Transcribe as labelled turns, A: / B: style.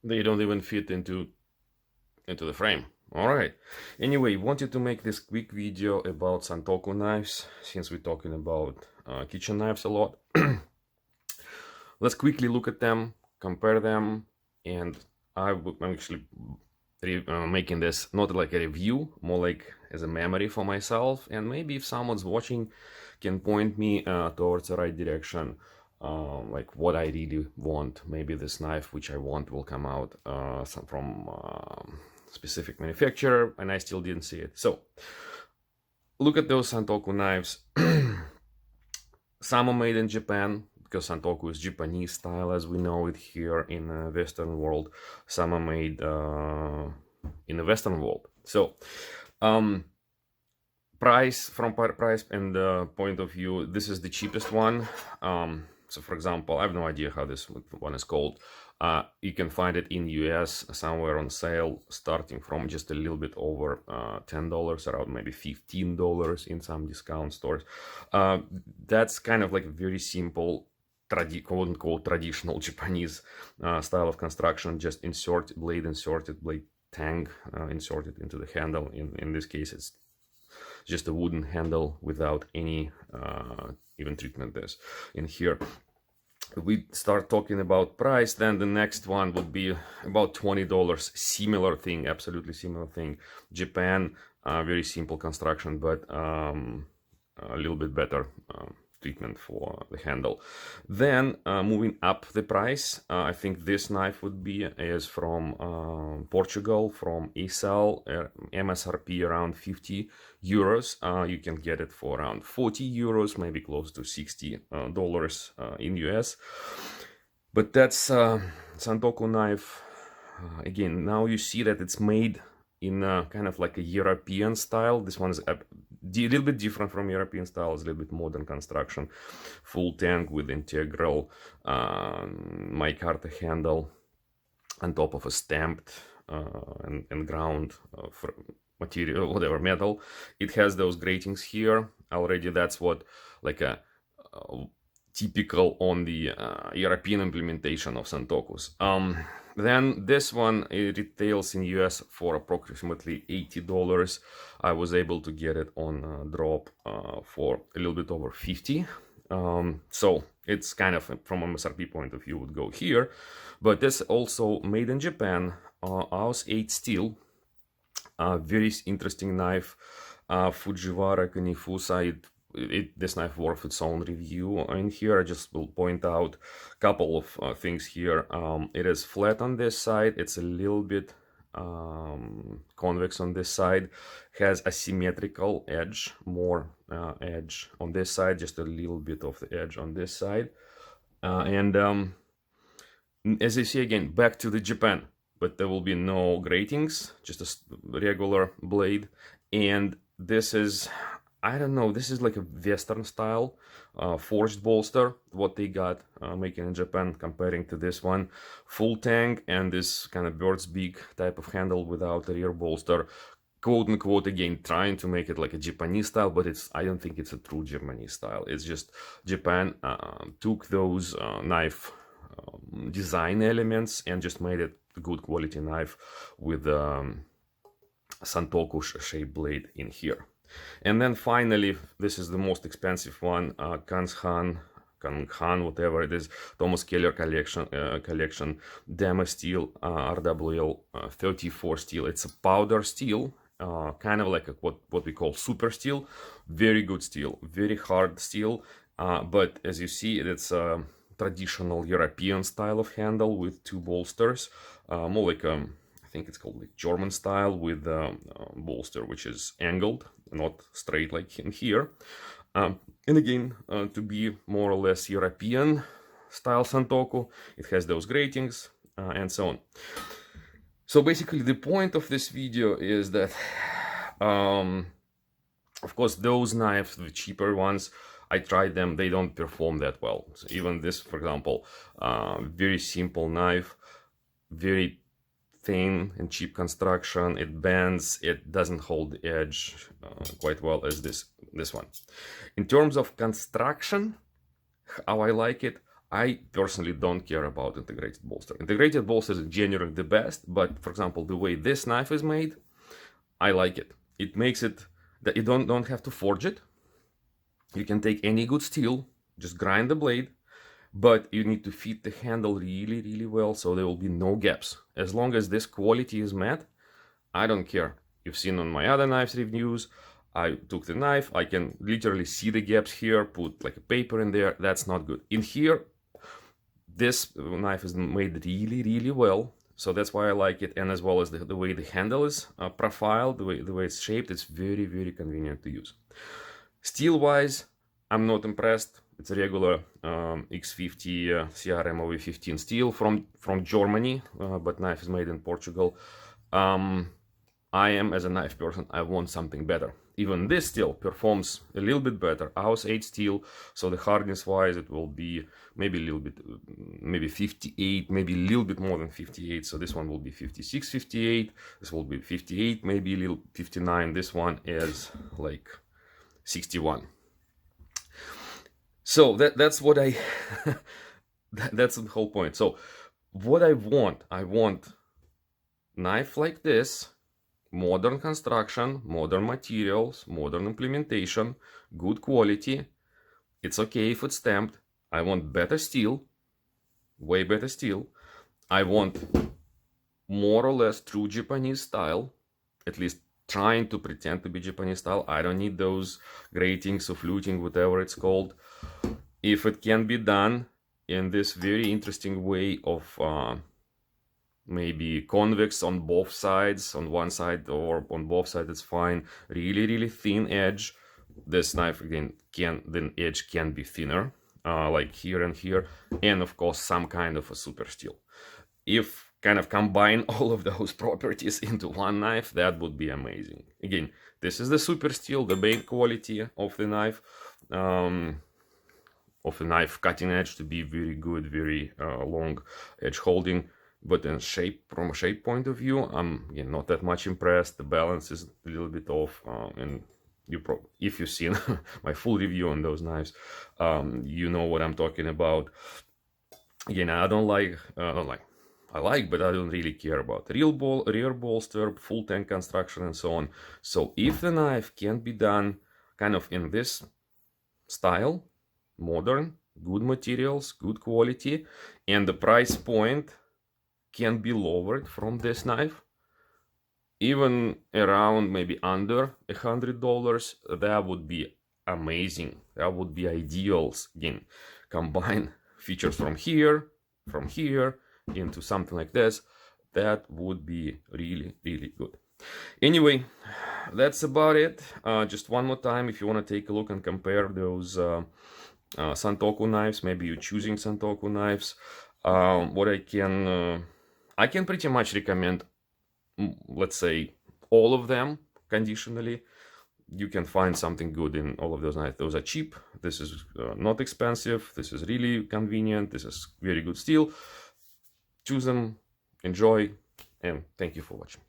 A: They don't even fit into the frame. All right. Anyway, wanted to make this quick video about Santoku knives, since we're talking about kitchen knives a lot. Let's quickly look at them, compare them, and I'm actually making this not like a review, more like as a memory for myself, and maybe if someone's watching can point me towards the right direction, like what I really want. Maybe this knife which I want will come out from specific manufacturer and I still didn't see it. So look at those Santoku knives. Some are made in Japan, because Santoku is Japanese style as we know it here in the Western world. Some are made in the Western world. So price and point of view, this is the cheapest one. So for example, I have no idea how this one is called. You can find it in US somewhere on sale, starting from just a little bit over $10, around maybe $15 in some discount stores. That's kind of like a very simple, quote-unquote traditional Japanese style of construction. Just inserted blade tang inserted into the handle. In this case, it's just a wooden handle without any even treatment this in here. We start talking about price, then the next one would be about $20. Similar thing, absolutely similar thing. Japan, very simple construction, but a little bit better treatment for the handle. Then moving up the price, I think this knife is from Portugal, from Isal, MSRP around 50 euros. You can get it for around 40 euros, maybe close to $60 in US. But that's Santoku knife. Again, now you see that it's made in kind of like a European style. This one is a little bit different from European style. It's a little bit modern construction. Full tang with integral micarta handle on top of a stamped and ground material, whatever, metal. It has those gratings here already. That's what like a typical on the European implementation of Santokus. Then this one, it retails in US for approximately $80. I was able to get it on drop for a little bit over 50. So it's kind of, from a MSRP point of view, would go here. But this also made in Japan, AUS 8 steel, very interesting knife. Fujiwara Kunifusa, this knife worth its own review in here. I just will point out a couple of things here. It is flat on this side. It's a little bit convex on this side. Has a symmetrical edge, more edge on this side, just a little bit of the edge on this side. And as you see, again, back to the Japan, but there will be no gratings, just a regular blade. And this is, I don't know, this is like a Western style forged bolster, what they got making in Japan, comparing to this one. Full tang and this kind of bird's beak type of handle without a rear bolster. Quote unquote, again, trying to make it like a Japanese style, but I don't think it's a true Japanese style. It's just Japan took those knife design elements and just made it a good quality knife with Santoku shaped blade in here. And then finally, this is the most expensive one, Kanhan, whatever it is, Thomas Keller collection, Demo steel, RWL 34 steel. It's a powder steel, kind of like what we call super steel. Very good steel, very hard steel. But as you see, it's a traditional European style of handle with two bolsters, more like I think it's called like German style, with a bolster which is angled, not straight like in here. And again, to be more or less European style Santoku, it has those gratings and so on. So basically the point of this video is that, of course, those knives, the cheaper ones, I tried them, they don't perform that well. So even this, for example, very simple knife, very thin and cheap construction. It bends, it doesn't hold the edge quite well as this one. In terms of construction, how I like it, I personally don't care about integrated bolster. Integrated bolster is generally the best, but for example, the way this knife is made, I like it. It makes it that you don't have to forge it. You can take any good steel, just grind the blade, but you need to fit the handle really, really well so there will be no gaps. As long as this quality is met, I don't care. You've seen on my other knives reviews, I took the knife, I can literally see the gaps here, put like a paper in there. That's not good. In here, this knife is made really, really well. So that's why I like it. And as well as the way the handle is profiled, the way it's shaped, it's very, very convenient to use. Steel wise, I'm not impressed. It's a regular X50 CRM OV15 steel from Germany, but knife is made in Portugal. I am, as a knife person, I want something better. Even this steel performs a little bit better. House 8 steel, so the hardness wise it will be maybe a little bit, maybe 58, maybe a little bit more than 58. So this one will be 56, 58. This will be 58, maybe a little 59. This one is like 61. So that's what I that's the whole point. So what I want knife like this, modern construction, modern materials, modern implementation, good quality. It's okay if it's stamped. I want better steel, way better steel. I want more or less true Japanese style, at least trying to pretend to be Japanese style. I don't need those gratings or fluting, whatever it's called. If it can be done in this very interesting way of maybe convex on both sides, on one side or on both sides, it's fine. Really, really thin edge. This knife again the edge can be thinner, like here and here, and of course some kind of a super steel. If kind of combine all of those properties into one knife, that would be amazing. Again, this is the super steel, the main quality of the knife. Cutting edge to be very good, very long edge holding. But in from a shape point of view, I'm again not that much impressed. The balance is a little bit off, and if you've seen my full review on those knives, you know what I'm talking about. Again, I like, but I don't really care about rear bolster, full tank construction, and so on. So if the knife can be done kind of in this style, modern, good materials, good quality, and the price point can be lowered from this knife, even around maybe under $100, that would be amazing. That would be ideal. Again, combine features from here into something like this. That would be really, really good. Anyway, that's about it. Just one more time, if you want to take a look and compare those Santoku knives, maybe you're choosing Santoku knives, what I can pretty much recommend, let's say, all of them conditionally. You can find something good in all of those knives. Those are cheap. This is not expensive. This is really convenient. This is very good steel. Choose them, enjoy, and thank you for watching.